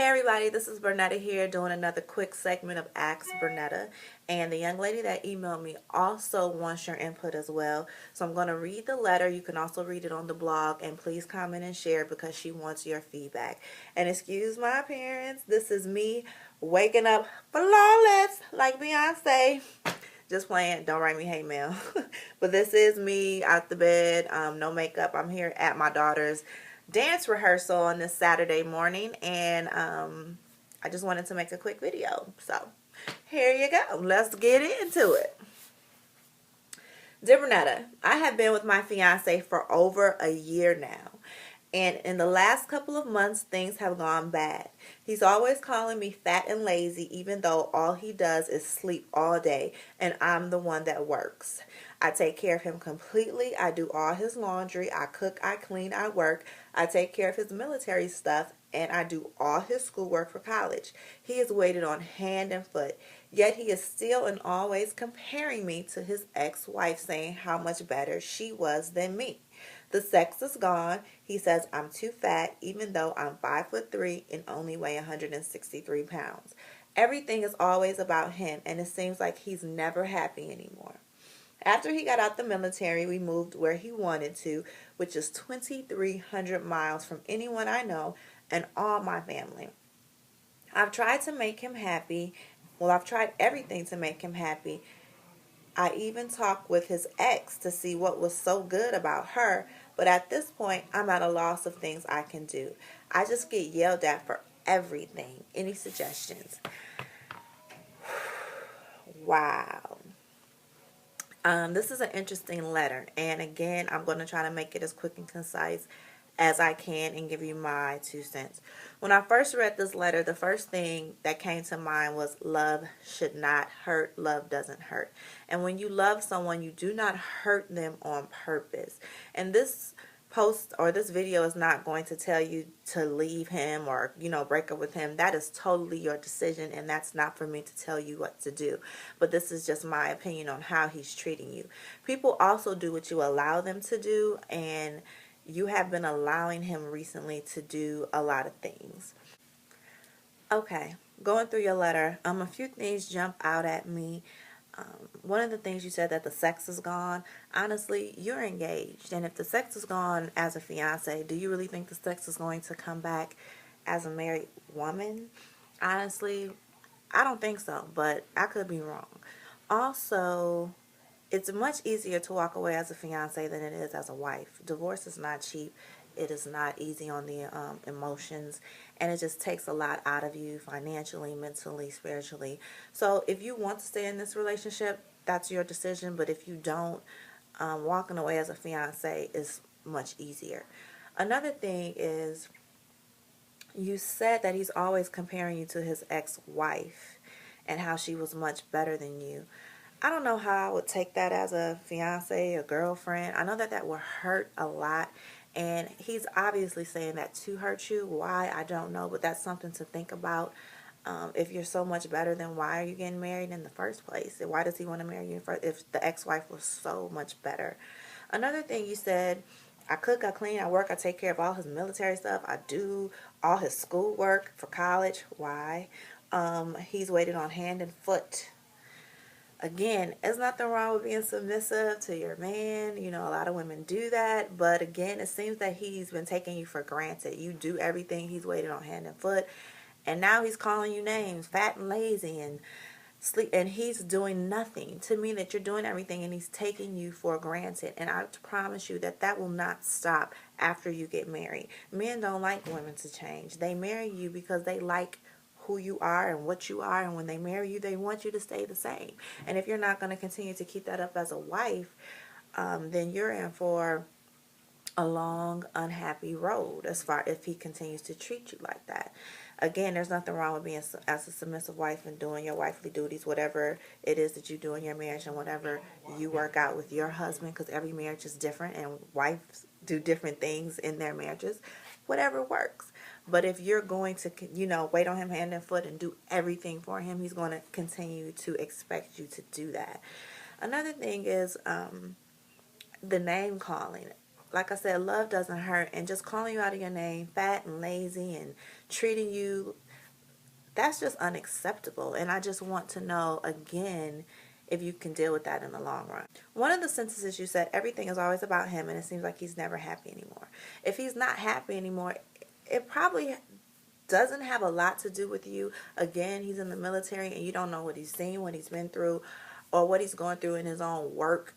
Hey everybody, this is Bernetta here doing another quick segment of Ask Bernetta. And the young lady that emailed me also wants your input as well. So I'm going to read the letter. You can also read it on the blog, and please comment and share because she wants your feedback. And excuse my appearance, this is me waking up flawless like Beyonce. Just playing, don't write me hate mail. But this is me out the bed, no makeup. I'm here at my daughter's dance rehearsal on this Saturday morning, and I just wanted to make a quick video. So here you go. Let's get into it. Dear Bernetta, I have been with my fiance for over a year now. And in the last couple of months, things have gone bad. He's always calling me fat and lazy, even though all he does is sleep all day, and I'm the one that works. I take care of him completely. I do all his laundry. I cook, I clean, I work. I take care of his military stuff, and I do all his schoolwork for college. He is waited on hand and foot. Yet he is still and always comparing me to his ex-wife, saying how much better she was than me. The sex is gone. He says I'm too fat, even though I'm 5'3" and only weigh 163 pounds. Everything is always about him, and it seems like he's never happy anymore. After he got out the military, we moved where he wanted to, which is 2,300 miles from anyone I know and all my family. I've tried to make him happy. Well, I've tried everything to make him happy. I even talked with his ex to see what was so good about her, but at this point, I'm at a loss of things I can do. I just get yelled at for everything. Any suggestions? Wow. This is an interesting letter, and again, I'm going to try to make it as quick and concise as I can and give you my 2 cents. When I first read this letter, the first thing that came to mind was love should not hurt. Love doesn't hurt. And when you love someone, you do not hurt them on purpose. And this post or this video is not going to tell you to leave him or break up with him. That is totally your decision, and that's not for me to tell you what to do. But this is just my opinion on how he's treating you. People also do what you allow them to do, and you have been allowing him recently to do a lot of things. Okay, going through your letter, a few things jump out at me. One of the things you said, that the sex is gone. Honestly, you're engaged, and if the sex is gone as a fiance, do you really think the sex is going to come back as a married woman? Honestly, I don't think so, but I could be wrong. Also, it's much easier to walk away as a fiance than it is as a wife. Divorce is not cheap. It is not easy on the emotions, and it just takes a lot out of you financially, mentally, spiritually. So if you want to stay in this relationship, that's your decision. But if you don't, walking away as a fiance is much easier. Another thing is, you said that he's always comparing you to his ex-wife and how she was much better than you. I don't know how I would take that as a fiance, a girlfriend. I know that that would hurt a lot, and he's obviously saying that to hurt you. Why, I don't know, but that's something to think about. If you're so much better, then why are you getting married in the first place? Why does he want to marry you if the ex-wife was so much better? Another thing you said, I cook, I clean, I work, I take care of all his military stuff. I do all his schoolwork for college. Why? He's waited on hand and foot. Again, there's nothing wrong with being submissive to your man. A lot of women do that. But again, it seems that he's been taking you for granted. You do everything. He's waiting on hand and foot. And now he's calling you names, fat and lazy, and sleep. And he's doing nothing to mean that you're doing everything, and he's taking you for granted. And I promise you that that will not stop after you get married. Men don't like women to change. They marry you because they like who you are and what you are, and when they marry you, they want you to stay the same. And if you're not going to continue to keep that up as a wife, then you're in for a long, unhappy road as far if he continues to treat you like that. Again, there's nothing wrong with being as a submissive wife and doing your wifely duties, whatever it is that you do in your marriage and whatever you work out with your husband, because every marriage is different and wives do different things in their marriages. Whatever works. But if you're going to, wait on him hand and foot and do everything for him, he's going to continue to expect you to do that. Another thing is the name calling. Like I said, love doesn't hurt, and just calling you out of your name, fat and lazy, and treating you that's just unacceptable. And I just want to know again if you can deal with that in the long run. One of the sentences you said, everything is always about him and it seems like he's never happy anymore. If he's not happy anymore, it probably doesn't have a lot to do with you. Again, he's in the military and you don't know what he's seen, what he's been through, or what he's going through in his own work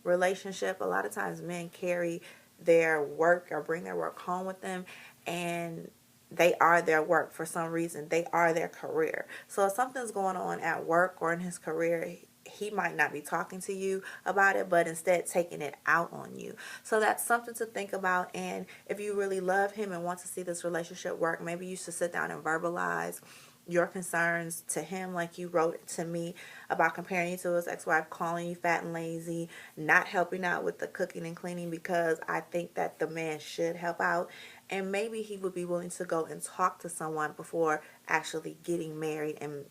relationship. A lot of times men carry their work or bring their work home with them, and they are their work for some reason. They are their career. So if something's going on at work or in his career, he might not be talking to you about it, but instead taking it out on you. So that's something to think about. And if you really love him and want to see this relationship work, maybe you should sit down and verbalize your concerns to him, like you wrote to me about comparing you to his ex-wife, calling you fat and lazy, not helping out with the cooking and cleaning, because I think that the man should help out. And maybe he would be willing to go and talk to someone before actually getting married and,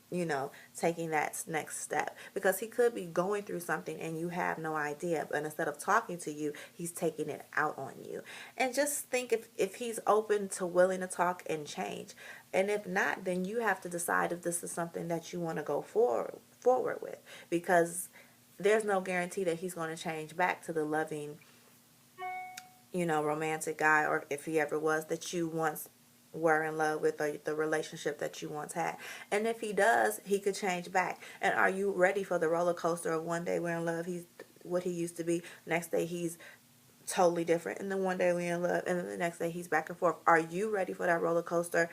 taking that next step. Because he could be going through something and you have no idea. But instead of talking to you, he's taking it out on you. And just think if he's open to willing to talk and change. And if not, then you have to decide if this is something that you want to go forward with. Because there's no guarantee that he's going to change back to the loving, romantic guy, or if he ever was, that you once were in love with, or the relationship that you once had. And if he does, he could change back. And are you ready for the roller coaster of one day we're in love, he's what he used to be, next day he's totally different, and then one day we're in love, and then the next day he's back and forth? Are you ready for that roller coaster?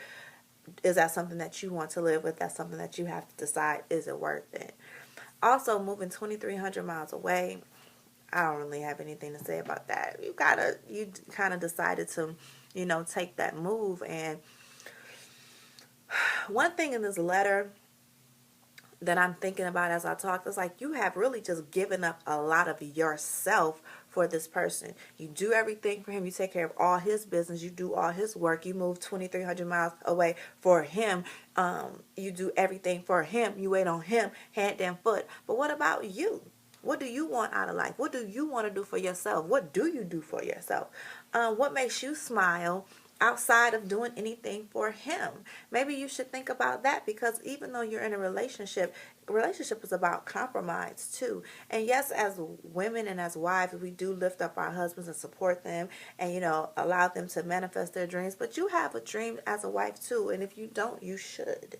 Is that something that you want to live with? That's something that you have to decide, is it worth it? Also, moving 2,300 miles away, I don't really have anything to say about that. You kind of decided to, take that move. And one thing in this letter that I'm thinking about as I talk is like, you have really just given up a lot of yourself for this person. You do everything for him. You take care of all his business. You do all his work. You move 2,300 miles away for him. You do everything for him. You wait on him hand and foot. But what about you? What do you want out of life? What do you want to do for yourself? What do you do for yourself? What makes you smile outside of doing anything for him? Maybe you should think about that, because even though you're in a relationship is about compromise too. And yes, as women and as wives, we do lift up our husbands and support them and, allow them to manifest their dreams. But you have a dream as a wife too. And if you don't, you should.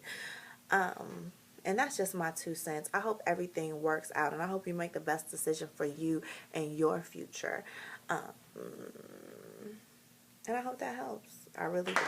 And that's just my 2 cents. I hope everything works out, and I hope you make the best decision for you and your future. And I hope that helps. I really do.